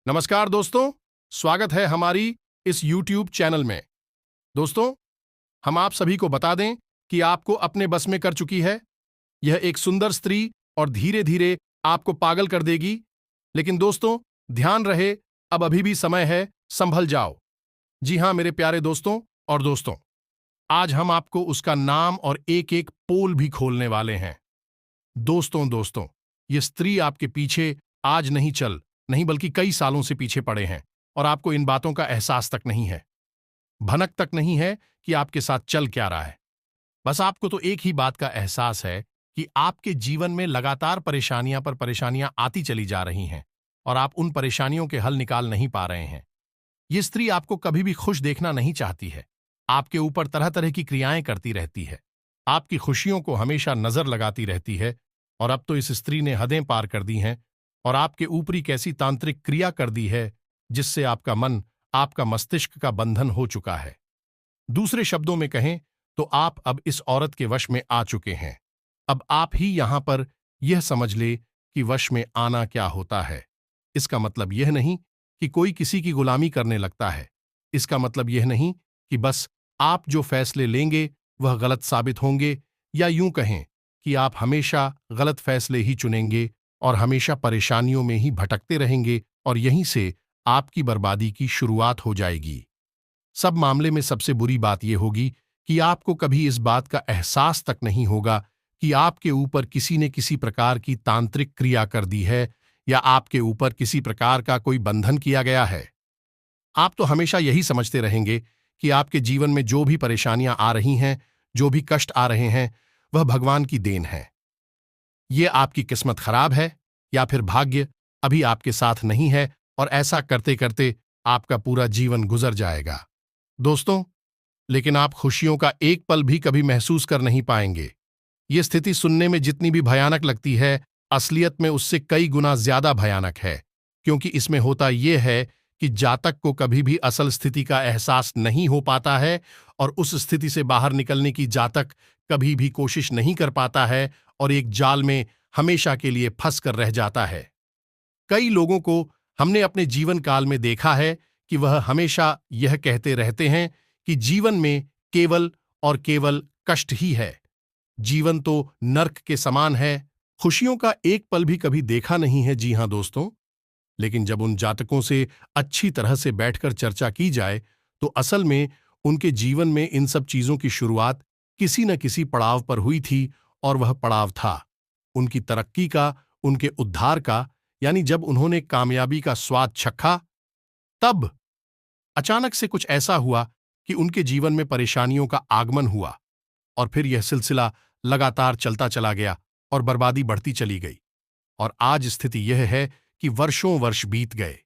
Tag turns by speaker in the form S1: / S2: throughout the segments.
S1: नमस्कार दोस्तों, स्वागत है हमारी इस YouTube चैनल में। दोस्तों, हम आप सभी को बता दें कि आपको अपने बस में कर चुकी है। यह एक सुंदर स्त्री और धीरे धीरे आपको पागल कर देगी। लेकिन दोस्तों, ध्यान रहे, अब अभी भी समय है, संभल जाओ। जी हाँ मेरे प्यारे दोस्तों और दोस्तों, आज हम आपको उसका नाम और एक एक पोल भी खोलने वाले हैं। दोस्तों, ये स्त्री आपके पीछे आज नहीं बल्कि कई सालों से पीछे पड़े हैं और आपको इन बातों का एहसास तक नहीं है, भनक तक नहीं है कि आपके साथ चल क्या रहा है। बस आपको तो एक ही बात का एहसास है कि आपके जीवन में लगातार परेशानियां पर परेशानियां आती चली जा रही हैं और आप उन परेशानियों के हल निकाल नहीं पा रहे हैं। ये स्त्री आपको कभी भी खुश देखना नहीं चाहती है, आपके ऊपर तरह तरह की क्रियाएं करती रहती है, आपकी खुशियों को हमेशा नजर लगाती रहती है। और अब तो इस स्त्री ने हदें पार कर दी हैं और आपके ऊपरी कैसी तांत्रिक क्रिया कर दी है जिससे आपका मन, आपका मस्तिष्क का बंधन हो चुका है। दूसरे शब्दों में कहें तो आप अब इस औरत के वश में आ चुके हैं। अब आप ही यहां पर यह समझ ले कि वश में आना क्या होता है। इसका मतलब यह नहीं कि कोई किसी की गुलामी करने लगता है। इसका मतलब यह नहीं कि बस आप जो फैसले लेंगे वह गलत साबित होंगे, या यूं कहें कि आप हमेशा गलत फैसले ही चुनेंगे और हमेशा परेशानियों में ही भटकते रहेंगे और यहीं से आपकी बर्बादी की शुरुआत हो जाएगी। सब मामले में सबसे बुरी बात यह होगी कि आपको कभी इस बात का एहसास तक नहीं होगा कि आपके ऊपर किसी ने किसी प्रकार की तांत्रिक क्रिया कर दी है या आपके ऊपर किसी प्रकार का कोई बंधन किया गया है। आप तो हमेशा यही समझते रहेंगे कि आपके जीवन में जो भी परेशानियां आ रही हैं, जो भी कष्ट आ रहे हैं, वह भगवान की देन है। ये आपकी किस्मत खराब है या फिर भाग्य अभी आपके साथ नहीं है और ऐसा करते करते आपका पूरा जीवन गुजर जाएगा। दोस्तों, लेकिन आप खुशियों का एक पल भी कभी महसूस कर नहीं पाएंगे। ये स्थिति सुनने में जितनी भी भयानक लगती है, असलियत में उससे कई गुना ज्यादा भयानक है, क्योंकि इसमें होता यह है कि जातक को कभी भी असल स्थिति का एहसास नहीं हो पाता है और उस स्थिति से बाहर निकलने की जातक कभी भी कोशिश नहीं कर पाता है और एक जाल में हमेशा के लिए फंस कर रह जाता है। कई लोगों को हमने अपने जीवन काल में देखा है कि वह हमेशा यह कहते रहते हैं कि जीवन में केवल और केवल कष्ट ही है, जीवन तो नर्क के समान है, खुशियों का एक पल भी कभी देखा नहीं है। जी हां दोस्तों, लेकिन जब उन जातकों से अच्छी तरह से बैठकर चर्चा की जाए तो असल में उनके जीवन में इन सब चीजों की शुरुआत किसी न किसी पड़ाव पर हुई थी और वह पड़ाव था उनकी तरक्की का, उनके उद्धार का। यानी जब उन्होंने कामयाबी का स्वाद चखा, तब अचानक से कुछ ऐसा हुआ कि उनके जीवन में परेशानियों का आगमन हुआ और फिर यह सिलसिला लगातार चलता चला गया और बर्बादी बढ़ती चली गई। और आज स्थिति यह है कि वर्षों वर्ष बीत गए,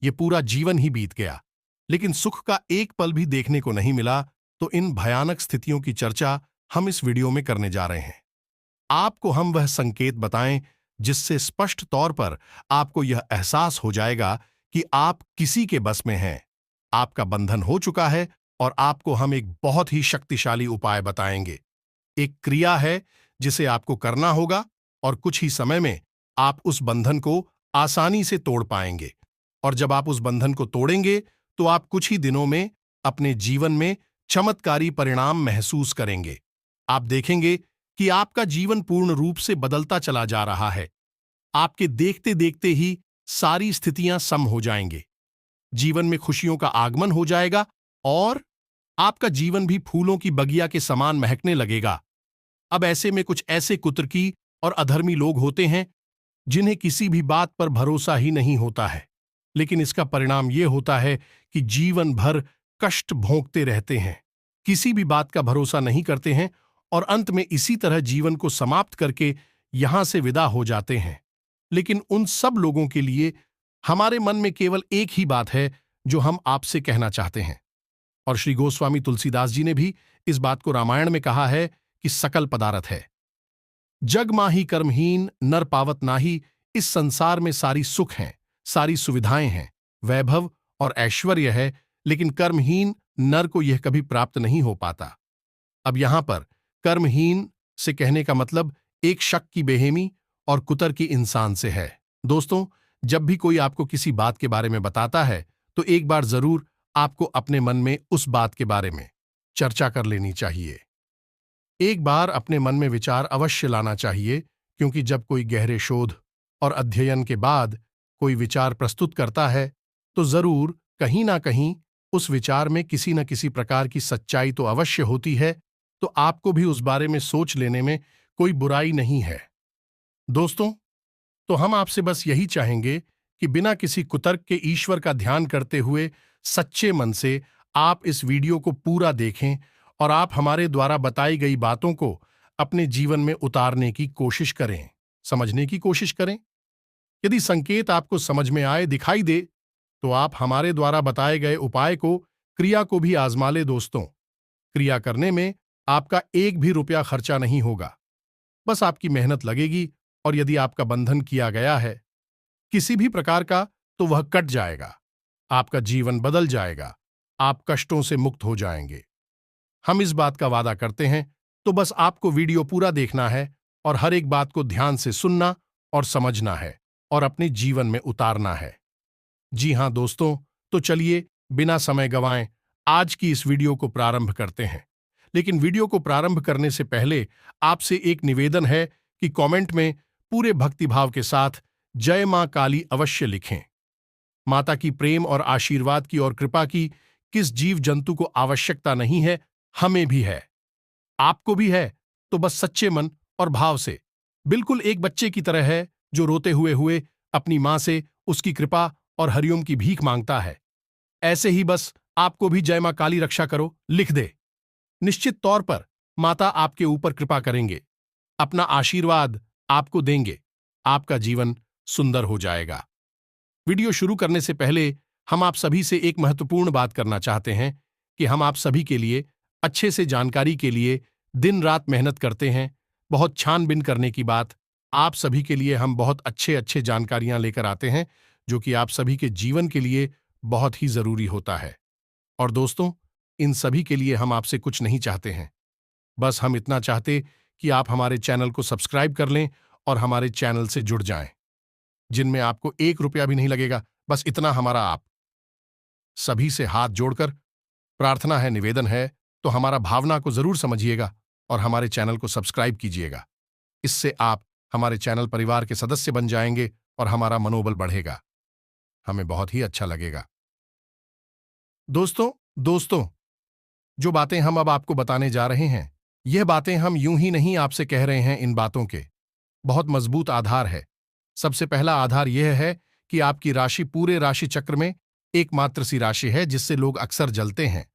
S1: ये पूरा जीवन ही बीत गया, लेकिन सुख का एक पल भी देखने को नहीं मिला। तो इन भयानक स्थितियों की चर्चा हम इस वीडियो में करने जा रहे हैं। आपको हम वह संकेत बताएं जिससे स्पष्ट तौर पर आपको यह एहसास हो जाएगा कि आप किसी के बस में हैं, आपका बंधन हो चुका है और आपको हम एक बहुत ही शक्तिशाली उपाय बताएंगे। एक क्रिया है जिसे आपको करना होगा और कुछ ही समय में आप उस बंधन को आसानी से तोड़ पाएंगे। और जब आप उस बंधन को तोड़ेंगे तो आप कुछ ही दिनों में अपने जीवन में चमत्कारी परिणाम महसूस करेंगे। आप देखेंगे कि आपका जीवन पूर्ण रूप से बदलता चला जा रहा है। आपके देखते देखते ही सारी स्थितियां सम हो जाएंगे, जीवन में खुशियों का आगमन हो जाएगा और आपका जीवन भी फूलों की बगिया के समान महकने लगेगा। अब ऐसे में कुछ ऐसे कुतर्की और अधर्मी लोग होते हैं जिन्हें किसी भी बात पर भरोसा ही नहीं होता है, लेकिन इसका परिणाम यह होता है कि जीवन भर कष्ट भोगते रहते हैं, किसी भी बात का भरोसा नहीं करते हैं और अंत में इसी तरह जीवन को समाप्त करके यहां से विदा हो जाते हैं। लेकिन उन सब लोगों के लिए हमारे मन में केवल एक ही बात है जो हम आपसे कहना चाहते हैं। और श्री गोस्वामी तुलसीदास जी ने भी इस बात को रामायण में कहा है कि सकल पदारथ है, जग माही कर्महीन नर पावत नाही। इस संसार में सारी सुख हैं, सारी सुविधाएं हैं, वैभव और ऐश्वर्य है, लेकिन कर्महीन नर को यह कभी प्राप्त नहीं हो पाता। अब यहां पर कर्महीन से कहने का मतलब एक शक की बेहेमी और कुतर की इंसान से है। दोस्तों, जब भी कोई आपको किसी बात के बारे में बताता है तो एक बार जरूर आपको अपने मन में उस बात के बारे में चर्चा कर लेनी चाहिए। एक बार अपने मन में विचार अवश्य लाना चाहिए, क्योंकि जब कोई गहरे शोध और अध्ययन के बाद कोई विचार प्रस्तुत करता है तो जरूर कहीं ना कहीं उस विचार में किसी न किसी प्रकार की सच्चाई तो अवश्य होती है। तो आपको भी उस बारे में सोच लेने में कोई बुराई नहीं है। दोस्तों, तो हम आपसे बस यही चाहेंगे कि बिना किसी कुतर्क के ईश्वर का ध्यान करते हुए सच्चे मन से आप इस वीडियो को पूरा देखें और आप हमारे द्वारा बताई गई बातों को अपने जीवन में उतारने की कोशिश करें, समझने की कोशिश करें। यदि संकेत आपको समझ में आए, दिखाई दे, तो आप हमारे द्वारा बताए गए उपाय को, क्रिया को भी आजमा ले। दोस्तों, क्रिया करने में आपका एक भी रुपया खर्चा नहीं होगा, बस आपकी मेहनत लगेगी। और यदि आपका बंधन किया गया है किसी भी प्रकार का, तो वह कट जाएगा, आपका जीवन बदल जाएगा, आप कष्टों से मुक्त हो जाएंगे। हम इस बात का वादा करते हैं। तो बस आपको वीडियो पूरा देखना है और हर एक बात को ध्यान से सुनना और समझना है और अपने जीवन में उतारना है। जी हां दोस्तों, तो चलिए बिना समय गंवाए आज की इस वीडियो को प्रारंभ करते हैं। लेकिन वीडियो को प्रारंभ करने से पहले आपसे एक निवेदन है कि कमेंट में पूरे भक्तिभाव के साथ जय मां काली अवश्य लिखें। माता की प्रेम और आशीर्वाद की और कृपा की किस जीव जंतु को आवश्यकता नहीं है, हमें भी है, आपको भी है। तो बस सच्चे मन और भाव से, बिल्कुल एक बच्चे की तरह है जो रोते हुए हुए अपनी मां से उसकी कृपा और हरिओम की भीख मांगता है, ऐसे ही बस आपको भी जय मां काली रक्षा करो लिख दे। निश्चित तौर पर माता आपके ऊपर कृपा करेंगे, अपना आशीर्वाद आपको देंगे, आपका जीवन सुंदर हो जाएगा। वीडियो शुरू करने से पहले हम आप सभी से एक महत्वपूर्ण बात करना चाहते हैं कि हम आप सभी के लिए अच्छे से जानकारी के लिए दिन रात मेहनत करते हैं। बहुत छानबीन करने की बात, आप सभी के लिए हम बहुत अच्छे अच्छे जानकारियां लेकर आते हैं, जो कि आप सभी के जीवन के लिए बहुत ही जरूरी होता है। और दोस्तों, इन सभी के लिए हम आपसे कुछ नहीं चाहते हैं, बस हम इतना चाहते कि आप हमारे चैनल को सब्सक्राइब कर लें और हमारे चैनल से जुड़ जाएं, जिनमें आपको एक रुपया भी नहीं लगेगा। बस इतना हमारा आप सभी से हाथ जोड़कर प्रार्थना है, निवेदन है। तो हमारा भावना को जरूर समझिएगा और हमारे चैनल को सब्सक्राइब कीजिएगा। इससे आप हमारे चैनल परिवार के सदस्य बन जाएंगे और हमारा मनोबल बढ़ेगा, हमें बहुत ही अच्छा लगेगा। दोस्तों दोस्तों जो बातें हम अब आपको बताने जा रहे हैं, यह बातें हम यूं ही नहीं आपसे कह रहे हैं। इन बातों के बहुत मजबूत आधार है। सबसे पहला आधार यह है कि आपकी राशि पूरे राशि चक्र में एकमात्र सी राशि है जिससे लोग अक्सर जलते हैं,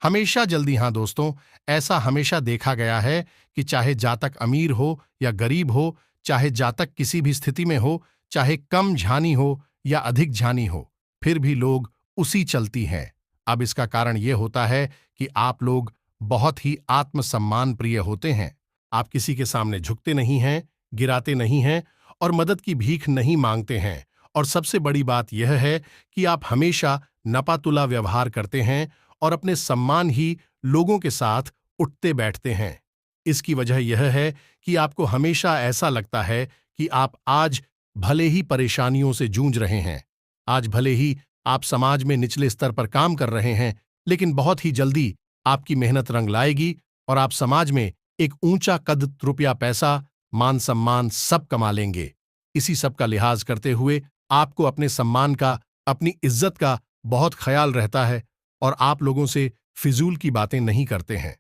S1: हमेशा जल्दी। हां दोस्तों, ऐसा हमेशा देखा गया है कि चाहे जातक अमीर हो या गरीब हो, चाहे जातक किसी भी स्थिति में हो, चाहे कम झानी हो या अधिक झानी हो, फिर भी लोग उसी चलती हैं। अब इसका कारण यह होता है कि आप लोग बहुत ही आत्मसम्मान प्रिय होते हैं। आप किसी के सामने झुकते नहीं हैं, गिराते नहीं हैं और मदद की भीख नहीं मांगते हैं। और सबसे बड़ी बात यह है कि आप हमेशा नपातुला व्यवहार करते हैं और अपने सम्मान ही लोगों के साथ उठते बैठते हैं। इसकी वजह यह है कि आपको हमेशा ऐसा लगता है कि आप आज भले ही परेशानियों से जूझ रहे हैं, आज भले ही आप समाज में निचले स्तर पर काम कर रहे हैं, लेकिन बहुत ही जल्दी आपकी मेहनत रंग लाएगी और आप समाज में एक ऊंचा कद, रुपया पैसा, मान सम्मान सब कमा लेंगे। इसी सब का लिहाज करते हुए आपको अपने सम्मान का, अपनी इज्जत का बहुत ख्याल रहता है और आप लोगों से फिजूल की बातें नहीं करते हैं,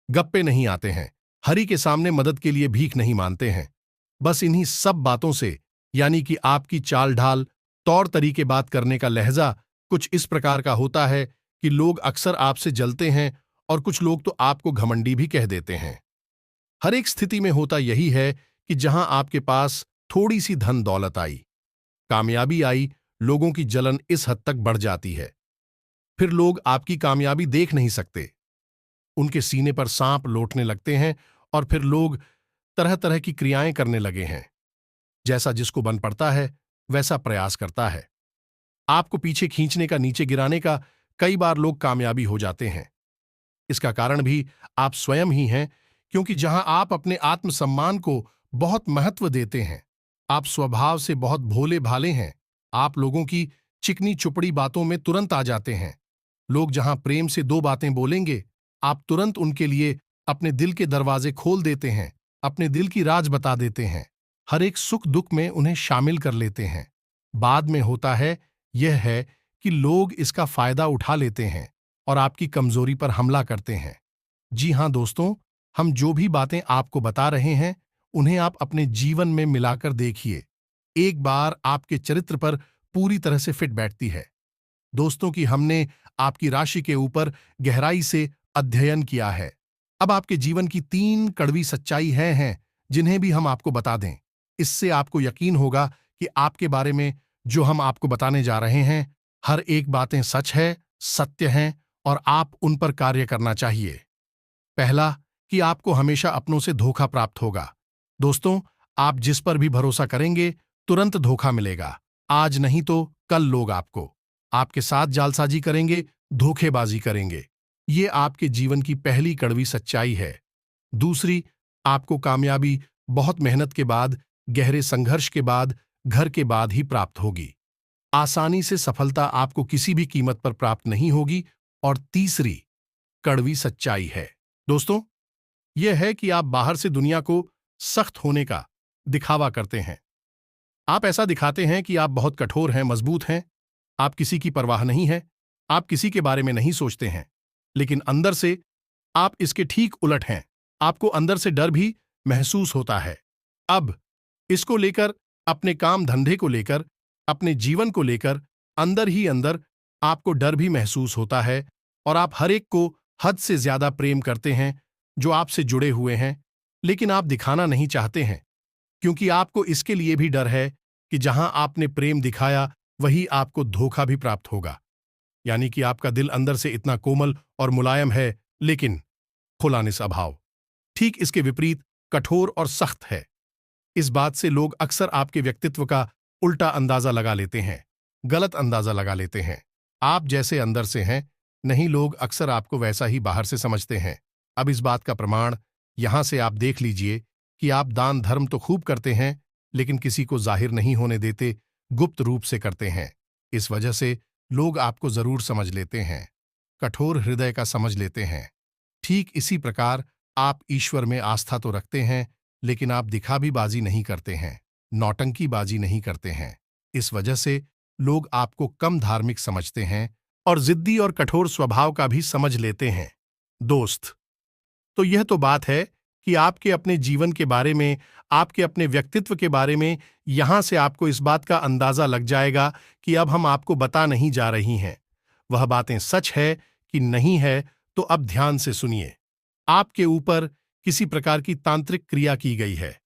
S1: गप्पे नहीं आते हैं, हरि के सामने मदद के लिए भीख नहीं मानते हैं। बस इन्हीं सब बातों से, यानी कि आपकी चाल ढाल, तौर तरीके, बात करने का लहजा कुछ इस प्रकार का होता है कि लोग अक्सर आपसे जलते हैं और कुछ लोग तो आपको घमंडी भी कह देते हैं। हर एक स्थिति में होता यही है कि जहां आपके पास थोड़ी सी धन दौलत आई, कामयाबी आई, लोगों की जलन इस हद तक बढ़ जाती है, फिर लोग आपकी कामयाबी देख नहीं सकते, उनके सीने पर सांप लौटने लगते हैं और फिर लोग तरह तरह की क्रियाएं करने लगे हैं। जैसा जिसको बन पड़ता है वैसा प्रयास करता है, आपको पीछे खींचने का, नीचे गिराने का। कई बार लोग कामयाबी हो जाते हैं। इसका कारण भी आप स्वयं ही हैं, क्योंकि जहां आप अपने आत्मसम्मान को बहुत महत्व देते हैं, आप स्वभाव से बहुत भोले भाले हैं, आप लोगों की चिकनी चुपड़ी बातों में तुरंत आ जाते हैं। लोग जहां प्रेम से दो बातें बोलेंगे, आप तुरंत उनके लिए अपने दिल के दरवाजे खोल देते हैं, अपने दिल की राज बता देते हैं, हर एक सुख दुख में उन्हें शामिल कर लेते हैं। बाद में होता है यह है कि लोग इसका फायदा उठा लेते हैं और आपकी कमजोरी पर हमला करते हैं। जी हां दोस्तों, हम जो भी बातें आपको बता रहे हैं, उन्हें आप अपने जीवन में मिलाकर देखिए। एक बार आपके चरित्र पर पूरी तरह से फिट बैठती है। दोस्तों की हमने आपकी राशि के ऊपर गहराई से अध्ययन किया है। अब आपके जीवन की 3 कड़वी सच्चाई हैं जिन्हें भी हम आपको बता दें। इससे आपको यकीन होगा कि आपके बारे में जो हम आपको बताने जा रहे हैं, हर एक बातें सच है, सत्य हैं और आप उन पर कार्य करना चाहिए। पहला, कि आपको हमेशा अपनों से धोखा प्राप्त होगा। दोस्तों, आप जिस पर भी भरोसा करेंगे, तुरंत धोखा मिलेगा। आज नहीं तो कल लोग आपके साथ जालसाजी करेंगे, धोखेबाजी करेंगे। ये आपके जीवन की पहली कड़वी सच्चाई है। दूसरी, आपको कामयाबी बहुत मेहनत के बाद, गहरे संघर्ष के बाद, घर के बाद ही प्राप्त होगी। आसानी से सफलता आपको किसी भी कीमत पर प्राप्त नहीं होगी। और तीसरी कड़वी सच्चाई है दोस्तों, यह है कि आप बाहर से दुनिया को सख्त होने का दिखावा करते हैं। आप ऐसा दिखाते हैं कि आप बहुत कठोर हैं, मजबूत हैं, आप किसी की परवाह नहीं है, आप किसी के बारे में नहीं सोचते हैं। लेकिन अंदर से आप इसके ठीक उलट हैं। आपको अंदर से डर भी महसूस होता है। अब इसको लेकर, अपने काम धंधे को लेकर, अपने जीवन को लेकर, अंदर ही अंदर आपको डर भी महसूस होता है और आप हर एक को हद से ज्यादा प्रेम करते हैं जो आपसे जुड़े हुए हैं, लेकिन आप दिखाना नहीं चाहते हैं क्योंकि आपको इसके लिए भी डर है कि जहां आपने प्रेम दिखाया वही आपको धोखा भी प्राप्त होगा। यानी कि आपका दिल अंदर से इतना कोमल और मुलायम है, लेकिन खुला निस्वभाव। ठीक इसके विपरीत कठोर और सख्त है। इस बात से लोग अक्सर आपके व्यक्तित्व का उल्टा अंदाजा लगा लेते हैं, गलत अंदाजा लगा लेते हैं। आप जैसे अंदर से हैं, नहीं, लोग अक्सर आपको वैसा ही बाहर से समझते हैं। अब इस बात का प्रमाण यहां से आप देख लीजिए कि आप दान धर्म तो खूब करते हैं, लेकिन किसी को जाहिर नहीं होने देते, गुप्त रूप से करते हैं। इस वजह से लोग आपको जरूर समझ लेते हैं, कठोर हृदय का समझ लेते हैं। ठीक इसी प्रकार आप ईश्वर में आस्था तो रखते हैं, लेकिन आप दिखावीबाजी नहीं करते हैं, नौटंकीबाजी नहीं करते हैं। इस वजह से लोग आपको कम धार्मिक समझते हैं और जिद्दी और कठोर स्वभाव का भी समझ लेते हैं। दोस्त, तो यह तो बात है कि आपके अपने जीवन के बारे में, आपके अपने व्यक्तित्व के बारे में यहां से आपको इस बात का अंदाजा लग जाएगा कि अब हम आपको बता नहीं जा रही हैं। वह बातें सच है कि नहीं है, तो अब ध्यान से सुनिए। आपके ऊपर किसी प्रकार की तांत्रिक क्रिया की गई है।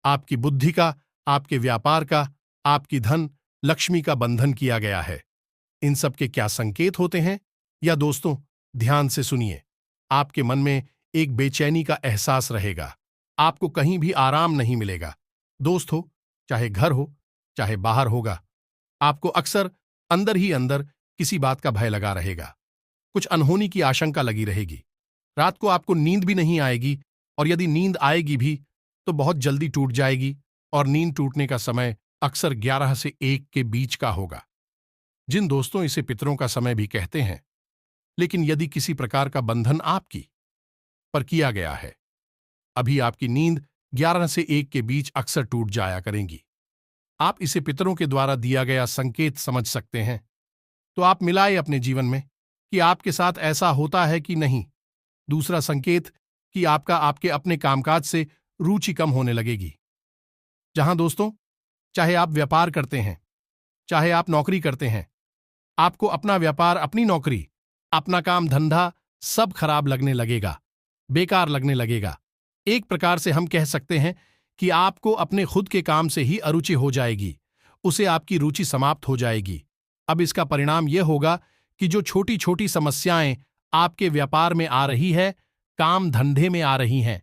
S1: आपकी बुद्धि का, आपके व्यापार का, आपकी धन लक्ष्मी का बंधन किया गया है। इन सब के क्या संकेत होते हैं? या दोस्तों, ध्यान से सुनिए। आपके मन में एक बेचैनी का एहसास रहेगा। आपको कहीं भी आराम नहीं मिलेगा। दोस्त हो, चाहे घर हो, चाहे बाहर होगा, आपको अक्सर अंदर ही अंदर किसी बात का भय लगा रहेगा। कुछ अनहोनी की आशंका लगी रहेगी। रात को आपको नींद भी नहीं आएगी, और यदि नींद आएगी भी तो बहुत जल्दी टूट जाएगी, और नींद टूटने का समय अक्सर 11 से 1 के बीच का होगा। जिन दोस्तों इसे पितरों का समय भी कहते हैं, लेकिन यदि किसी प्रकार का बंधन आपकी पर किया गया है, अभी आपकी नींद 11 से 1 के बीच अक्सर टूट जाया करेंगी। आप इसे पितरों के द्वारा दिया गया संकेत समझ सकते हैं। तो आप मिलाए अपने जीवन में कि आपके साथ ऐसा होता है कि नहीं। दूसरा संकेत कि आपके अपने कामकाज से रुचि कम होने लगेगी। जहां दोस्तों, चाहे आप व्यापार करते हैं, चाहे आप नौकरी करते हैं, आपको अपना व्यापार, अपनी नौकरी, अपना काम धंधा सब खराब लगने लगेगा, बेकार लगने लगेगा। एक प्रकार से हम कह सकते हैं कि आपको अपने खुद के काम से ही अरुचि हो जाएगी, उसे आपकी रुचि समाप्त हो जाएगी। अब इसका परिणाम यह होगा कि जो छोटी छोटी समस्याएं आपके व्यापार में आ रही है, काम धंधे में आ रही हैं,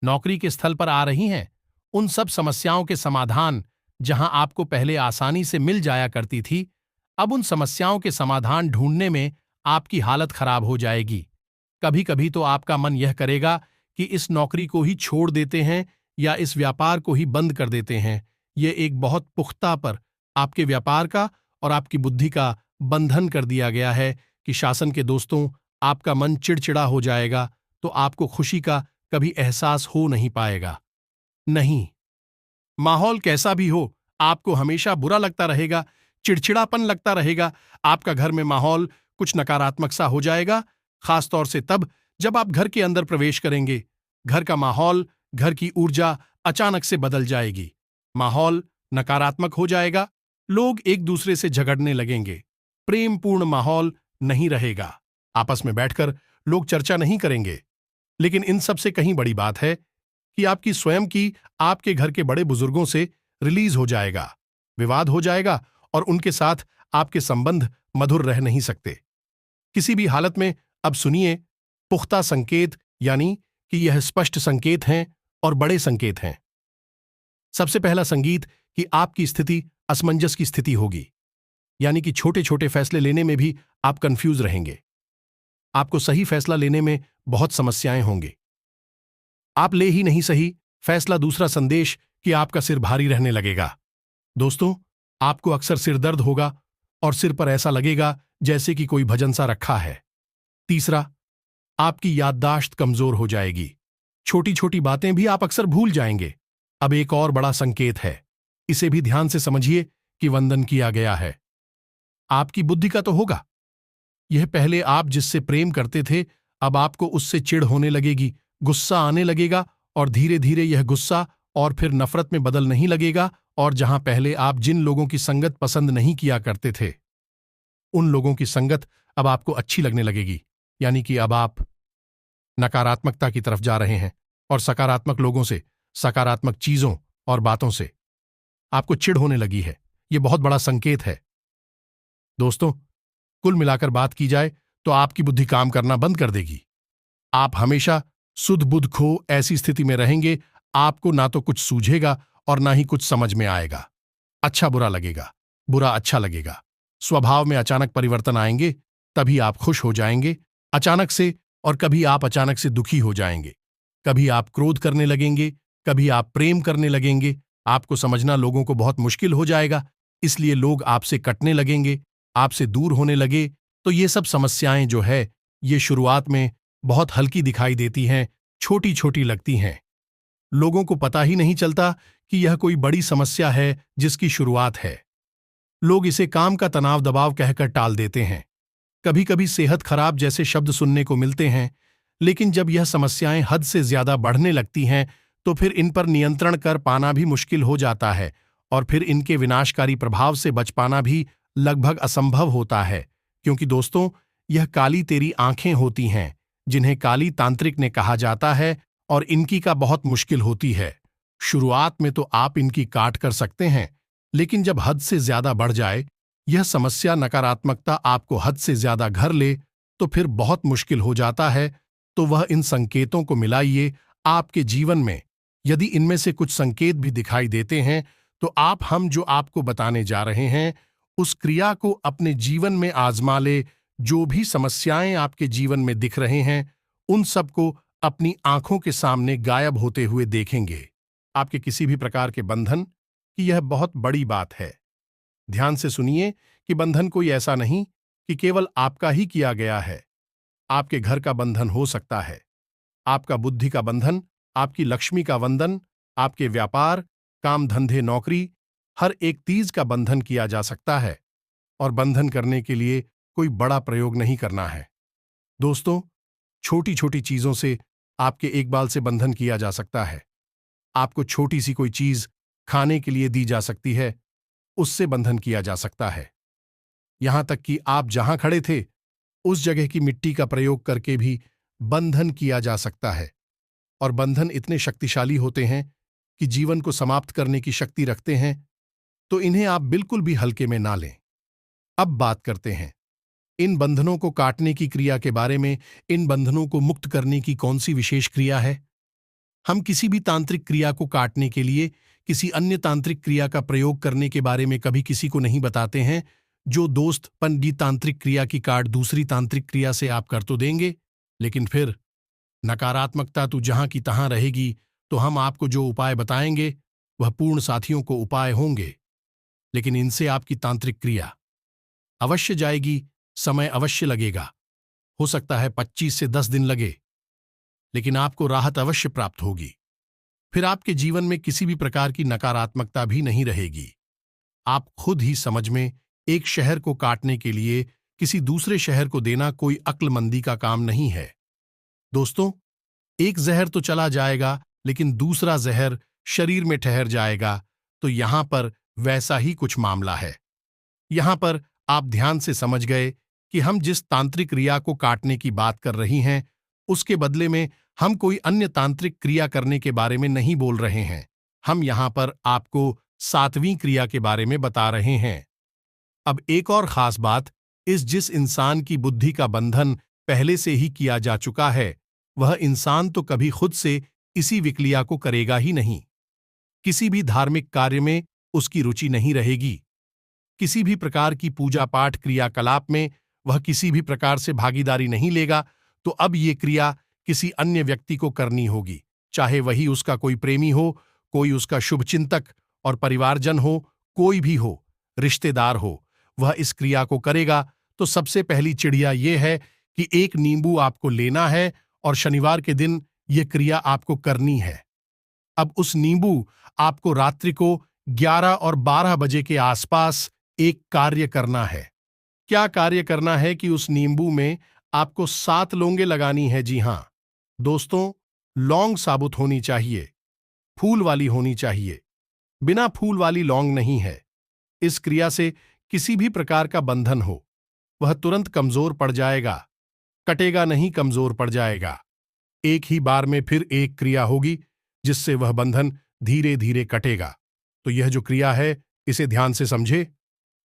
S1: नौकरी के स्थल पर आ रही हैं, उन सब समस्याओं के समाधान जहां आपको पहले आसानी से मिल जाया करती थी, अब उन समस्याओं के समाधान ढूंढने में आपकी हालत खराब हो जाएगी। कभी कभी तो आपका मन यह करेगा कि इस नौकरी को ही छोड़ देते हैं या इस व्यापार को ही बंद कर देते हैं। ये एक बहुत पुख्ता पर आपके व्यापार का और आपकी बुद्धि का बंधन कर दिया गया है कि शासन के दोस्तों, आपका मन चिड़चिड़ा हो जाएगा तो आपको खुशी का कभी एहसास हो नहीं पाएगा। नहीं, माहौल कैसा भी हो, आपको हमेशा बुरा लगता रहेगा, चिड़चिड़ापन लगता रहेगा। आपका घर में माहौल कुछ नकारात्मक सा हो जाएगा, खासतौर से तब जब आप घर के अंदर प्रवेश करेंगे। घर का माहौल, घर की ऊर्जा अचानक से बदल जाएगी। माहौल नकारात्मक हो जाएगा, लोग एक दूसरे से झगड़ने लगेंगे, प्रेमपूर्ण माहौल नहीं रहेगा, आपस में बैठकर लोग चर्चा नहीं करेंगे। लेकिन इन सब से कहीं बड़ी बात है कि आपकी स्वयं की, आपके घर के बड़े बुजुर्गों से रिलीज हो जाएगा, विवाद हो जाएगा और उनके साथ आपके संबंध मधुर रह नहीं सकते किसी भी हालत में। अब सुनिए, पुख्ता संकेत यानी कि यह स्पष्ट संकेत हैं और बड़े संकेत हैं। सबसे पहला संगीत कि आपकी स्थिति असमंजस की स्थिति होगी, यानी कि छोटे छोटे फैसले लेने में भी आप कंफ्यूज रहेंगे। आपको सही फैसला लेने में बहुत समस्याएं होंगे। आप ले ही नहीं सही फैसला। दूसरा संदेश कि आपका सिर भारी रहने लगेगा। दोस्तों, आपको अक्सर सिर दर्द होगा और सिर पर ऐसा लगेगा जैसे कि कोई भजन सा रखा है। तीसरा, आपकी याददाश्त कमजोर हो जाएगी, छोटी छोटी बातें भी आप अक्सर भूल जाएंगे। अब एक और बड़ा संकेत है, इसे भी ध्यान से समझिए कि वंदन किया गया है। आपकी बुद्धि का तो होगा। यह पहले आप जिससे प्रेम करते थे, अब आपको उससे चिढ़ होने लगेगी, गुस्सा आने लगेगा और धीरे धीरे यह गुस्सा और फिर नफरत में बदल नहीं लगेगा। और जहां पहले आप जिन लोगों की संगत पसंद नहीं किया करते थे, उन लोगों की संगत अब आपको अच्छी लगने लगेगी, यानी कि अब आप नकारात्मकता की तरफ जा रहे हैं और सकारात्मक लोगों से, सकारात्मक चीजों और बातों से आपको चिढ़ होने लगी है। यह बहुत बड़ा संकेत है। दोस्तों, कुल मिलाकर बात की जाए तो आपकी बुद्धि काम करना बंद कर देगी। आप हमेशा सुध बुध खो ऐसी स्थिति में रहेंगे। आपको ना तो कुछ सूझेगा और ना ही कुछ समझ में आएगा। अच्छा बुरा लगेगा, बुरा अच्छा लगेगा। स्वभाव में अचानक परिवर्तन आएंगे, तभी आप खुश हो जाएंगे अचानक से, और कभी आप अचानक से दुखी हो जाएंगे। कभी आप क्रोध करने लगेंगे, कभी आप प्रेम करने लगेंगे। आपको समझना लोगों को बहुत मुश्किल हो जाएगा, इसलिए लोग आपसे कटने लगेंगे, आपसे दूर होने लगे। तो ये सब समस्याएं जो है, ये शुरुआत में बहुत हल्की दिखाई देती हैं, छोटी छोटी लगती हैं। लोगों को पता ही नहीं चलता कि यह कोई बड़ी समस्या है जिसकी शुरुआत है। लोग इसे काम का तनाव दबाव कहकर टाल देते हैं। कभी कभी सेहत खराब जैसे शब्द सुनने को मिलते हैं। लेकिन जब यह समस्याएं हद से ज्यादा बढ़ने लगती हैं तो फिर इन पर नियंत्रण कर पाना भी मुश्किल हो जाता है और फिर इनके विनाशकारी प्रभाव से बच पाना भी लगभग असंभव होता है। क्योंकि दोस्तों, यह काली तेरी आंखें होती हैं, जिन्हें काली तांत्रिक ने कहा जाता है, और इनकी का बहुत मुश्किल होती है। शुरुआत में तो आप इनकी काट कर सकते हैं, लेकिन जब हद से ज्यादा बढ़ जाए, यह समस्या नकारात्मकता आपको हद से ज्यादा घर ले, तो फिर बहुत मुश्किल हो जाता है। तो वह इन संकेतों को मिलाइए आपके जीवन में। यदि इनमें से कुछ संकेत भी दिखाई देते हैं तो आप हम जो आपको बताने जा रहे हैं उस क्रिया को अपने जीवन में आजमा ले। जो भी समस्याएं आपके जीवन में दिख रहे हैं, उन सबको अपनी आंखों के सामने गायब होते हुए देखेंगे। आपके किसी भी प्रकार के बंधन की यह बहुत बड़ी बात है। ध्यान से सुनिए कि बंधन कोई ऐसा नहीं कि केवल आपका ही किया गया है। आपके घर का बंधन हो सकता है, आपका बुद्धि का बंधन, आपकी लक्ष्मी का बंधन, आपके व्यापार, काम धंधे, नौकरी, हर एक चीज का बंधन किया जा सकता है। और बंधन करने के लिए कोई बड़ा प्रयोग नहीं करना है। दोस्तों, छोटी छोटी चीजों से आपके एक बाल से बंधन किया जा सकता है। आपको छोटी सी कोई चीज खाने के लिए दी जा सकती है, उससे बंधन किया जा सकता है। यहां तक कि आप जहां खड़े थे उस जगह की मिट्टी का प्रयोग करके भी बंधन किया जा सकता है। और बंधन इतने शक्तिशाली होते हैं कि जीवन को समाप्त करने की शक्ति रखते हैं, तो इन्हें आप बिल्कुल भी हल्के में ना लें। अब बात करते हैं इन बंधनों को काटने की क्रिया के बारे में। इन बंधनों को मुक्त करने की कौन सी विशेष क्रिया है? हम किसी भी तांत्रिक क्रिया को काटने के लिए किसी अन्य तांत्रिक क्रिया का प्रयोग करने के बारे में कभी किसी को नहीं बताते हैं। जो दोस्त पंडित तांत्रिक क्रिया की काट दूसरी तांत्रिक क्रिया से आप कर तो देंगे, लेकिन फिर नकारात्मकता तो जहां की तहां रहेगी। तो हम आपको जो उपाय बताएंगे वह पूर्ण साथियों को उपाय होंगे। लेकिन इनसे आपकी तांत्रिक क्रिया अवश्य जाएगी, समय अवश्य लगेगा। हो सकता है 25 से 10 दिन लगे, लेकिन आपको राहत अवश्य प्राप्त होगी। फिर आपके जीवन में किसी भी प्रकार की नकारात्मकता भी नहीं रहेगी। आप खुद ही समझ में, एक शहर को काटने के लिए किसी दूसरे शहर को देना कोई अक्लमंदी का काम नहीं है। दोस्तों, एक जहर तो चला जाएगा, लेकिन दूसरा जहर शरीर में ठहर जाएगा। तो यहां पर वैसा ही कुछ मामला है। यहां पर आप ध्यान से समझ गए कि हम जिस तांत्रिक क्रिया को काटने की बात कर रही हैं, उसके बदले में हम कोई अन्य तांत्रिक क्रिया करने के बारे में नहीं बोल रहे हैं। हम यहां पर आपको 7वीं क्रिया के बारे में बता रहे हैं। अब एक और खास बात, जिस इंसान की बुद्धि का बंधन पहले से ही किया जा चुका है, वह इंसान तो कभी खुद से इसी विक्रिया को करेगा ही नहीं। किसी भी धार्मिक कार्य में उसकी रुचि नहीं रहेगी। किसी भी प्रकार की पूजा पाठ क्रियाकलाप में वह किसी भी प्रकार से भागीदारी नहीं लेगा। तो अब ये क्रिया किसी अन्य व्यक्ति को करनी होगी, चाहे वही उसका कोई प्रेमी हो, कोई उसका शुभचिंतक और परिवारजन हो, कोई भी हो, रिश्तेदार हो, वह इस क्रिया को करेगा। तो सबसे पहली चिड़िया यह है कि एक नींबू आपको लेना है और शनिवार के दिन यह क्रिया आपको करनी है। अब उस नींबू आपको रात्रि को 11 और 12 बजे के आसपास एक कार्य करना है। क्या कार्य करना है कि उस नींबू में आपको 7 लौंगे लगानी है। जी हां दोस्तों, लौंग साबुत होनी चाहिए, फूल वाली होनी चाहिए। बिना फूल वाली लौंग नहीं है। इस क्रिया से किसी भी प्रकार का बंधन हो, वह तुरंत कमजोर पड़ जाएगा। कटेगा नहीं, कमजोर पड़ जाएगा। एक ही बार में फिर एक क्रिया होगी जिससे वह बंधन धीरे धीरे कटेगा। तो यह जो क्रिया है, इसे ध्यान से समझे।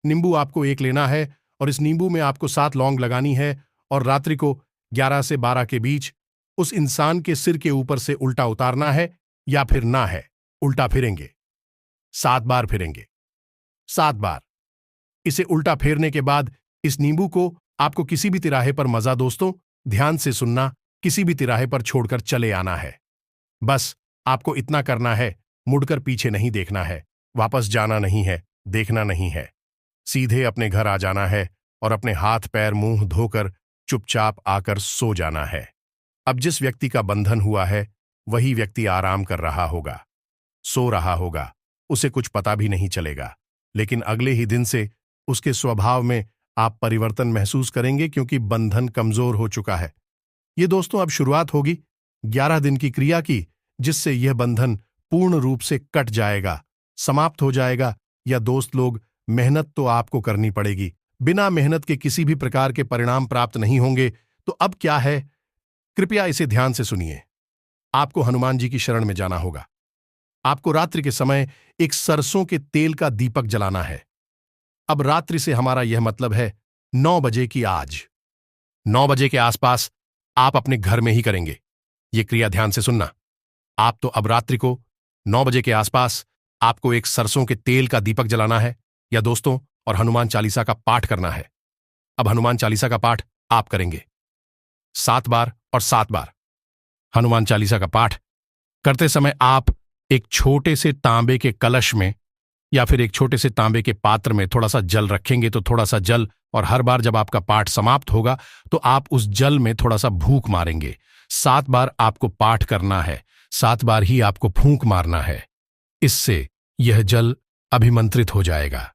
S1: नींबू आपको एक लेना है और इस नींबू में आपको 7 लौंग लगानी है और रात्रि को 11 से 12 के बीच उस इंसान के सिर के ऊपर से उल्टा उतारना है, या फिर ना है, उल्टा फिरेंगे। 7 बार फिरेंगे, 7 बार। इसे उल्टा फेरने के बाद इस नींबू को आपको किसी भी तिराहे पर, मजा दोस्तों ध्यान से सुनना, किसी भी तिराहे पर छोड़कर चले आना है। बस आपको इतना करना है, मुड़कर पीछे नहीं देखना है, वापस जाना नहीं है, देखना नहीं है। सीधे अपने घर आ जाना है और अपने हाथ पैर मुंह धोकर चुपचाप आकर सो जाना है। अब जिस व्यक्ति का बंधन हुआ है, वही व्यक्ति आराम कर रहा होगा, सो रहा होगा, उसे कुछ पता भी नहीं चलेगा। लेकिन अगले ही दिन से उसके स्वभाव में आप परिवर्तन महसूस करेंगे, क्योंकि बंधन कमजोर हो चुका है। ये दोस्तों अब शुरुआत होगी 11 दिन की क्रिया की, जिससे यह बंधन पूर्ण रूप से कट जाएगा, समाप्त हो जाएगा। या दोस्त लोग, मेहनत तो आपको करनी पड़ेगी, बिना मेहनत के किसी भी प्रकार के परिणाम प्राप्त नहीं होंगे। तो अब क्या है, कृपया इसे ध्यान से सुनिए। आपको हनुमान जी की शरण में जाना होगा। आपको रात्रि के समय एक सरसों के तेल का दीपक जलाना है। अब रात्रि से हमारा यह मतलब है 9 बजे की। आज 9 बजे के आसपास आप अपने घर में ही करेंगे ये क्रिया। ध्यान से सुनना। आप तो अब रात्रि को 9 बजे के आसपास आपको एक सरसों के तेल का दीपक जलाना है, या दोस्तों, और हनुमान चालीसा का पाठ करना है। अब हनुमान चालीसा का पाठ आप करेंगे 7 बार और 7 बार। हनुमान चालीसा का पाठ करते समय आप एक छोटे से तांबे के कलश में या फिर एक छोटे से तांबे के पात्र में थोड़ा सा जल रखेंगे। तो थोड़ा सा जल, और हर बार जब आपका पाठ समाप्त होगा तो आप उस जल में थोड़ा सा फूंक मारेंगे। 7 बार आपको पाठ करना है, 7 बार ही आपको फूंक मारना है। इससे यह जल अभिमंत्रित हो जाएगा।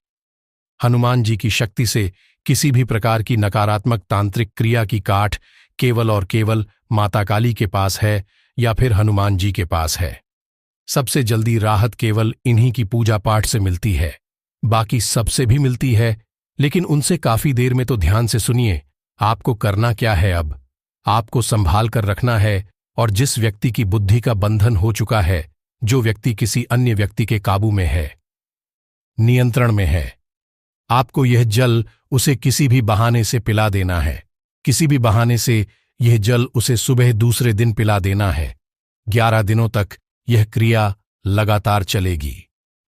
S1: हनुमान जी की शक्ति से किसी भी प्रकार की नकारात्मक तांत्रिक क्रिया की काट केवल और केवल माता काली के पास है, या फिर हनुमान जी के पास है। सबसे जल्दी राहत केवल इन्हीं की पूजा पाठ से मिलती है। बाकी सबसे भी मिलती है, लेकिन उनसे काफी देर में। तो ध्यान से सुनिए, आपको करना क्या है। अब आपको संभाल कर रखना है, और जिस व्यक्ति की बुद्धि का बंधन हो चुका है, जो व्यक्ति किसी अन्य व्यक्ति के काबू में है, नियंत्रण में है, आपको यह जल उसे किसी भी बहाने से पिला देना है। किसी भी बहाने से यह जल उसे सुबह दूसरे दिन पिला देना है। 11 दिनों तक यह क्रिया लगातार चलेगी,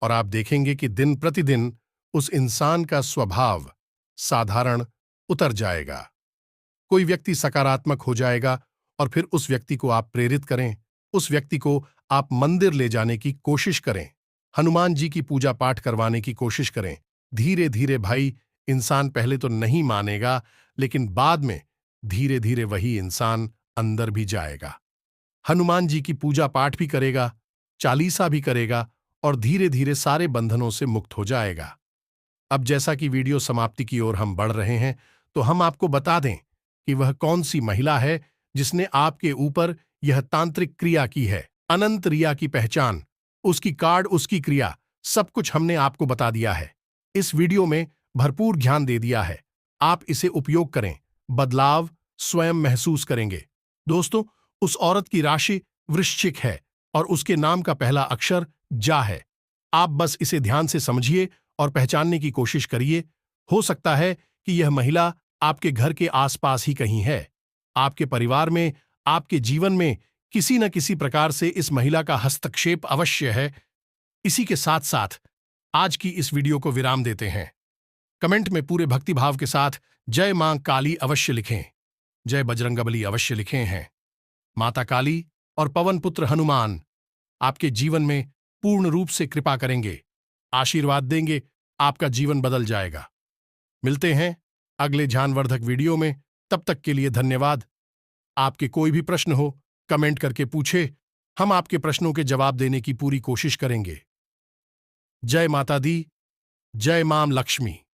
S1: और आप देखेंगे कि दिन प्रतिदिन उस इंसान का स्वभाव साधारण उतर जाएगा। कोई व्यक्ति सकारात्मक हो जाएगा, और फिर उस व्यक्ति को आप प्रेरित करें, उस व्यक्ति को आप मंदिर ले जाने की कोशिश करें, हनुमान जी की पूजा पाठ करवाने की कोशिश करें, धीरे धीरे भाई इंसान पहले तो नहीं मानेगा, लेकिन बाद में धीरे धीरे वही इंसान अंदर भी जाएगा। हनुमान जी की पूजा पाठ भी करेगा, चालीसा भी करेगा और धीरे धीरे सारे बंधनों से मुक्त हो जाएगा। अब जैसा कि वीडियो समाप्ति की ओर हम बढ़ रहे हैं, तो हम आपको बता दें कि वह कौन सी महिला है जिसने आपके ऊपर यह तांत्रिक क्रिया की है। अनंत रिया की पहचान, उसकी कार्ड, उसकी क्रिया, सब कुछ हमने आपको बता दिया है। इस वीडियो में भरपूर ध्यान दे दिया है। आप इसे उपयोग करें, बदलाव स्वयं महसूस करेंगे। दोस्तों, उस औरत की राशि वृश्चिक है और उसके नाम का पहला अक्षर जा है। आप बस इसे ध्यान से समझिए और पहचानने की कोशिश करिए। हो सकता है कि यह महिला आपके घर के आसपास ही कहीं है। आपके परिवार में, आपके जीवन में किसी न किसी प्रकार से इस महिला का हस्तक्षेप अवश्य है। इसी के साथ साथ आज की इस वीडियो को विराम देते हैं। कमेंट में पूरे भक्तिभाव के साथ जय मां काली अवश्य लिखें, जय बजरंगबली अवश्य लिखें हैं। माता काली और पवन पुत्र हनुमान आपके जीवन में पूर्ण रूप से कृपा करेंगे, आशीर्वाद देंगे, आपका जीवन बदल जाएगा। मिलते हैं अगले ज्ञानवर्धक वीडियो में। तब तक के लिए धन्यवाद। आपके कोई भी प्रश्न हो, कमेंट करके पूछे, हम आपके प्रश्नों के जवाब देने की पूरी कोशिश करेंगे। जय माता दी, जय मां लक्ष्मी।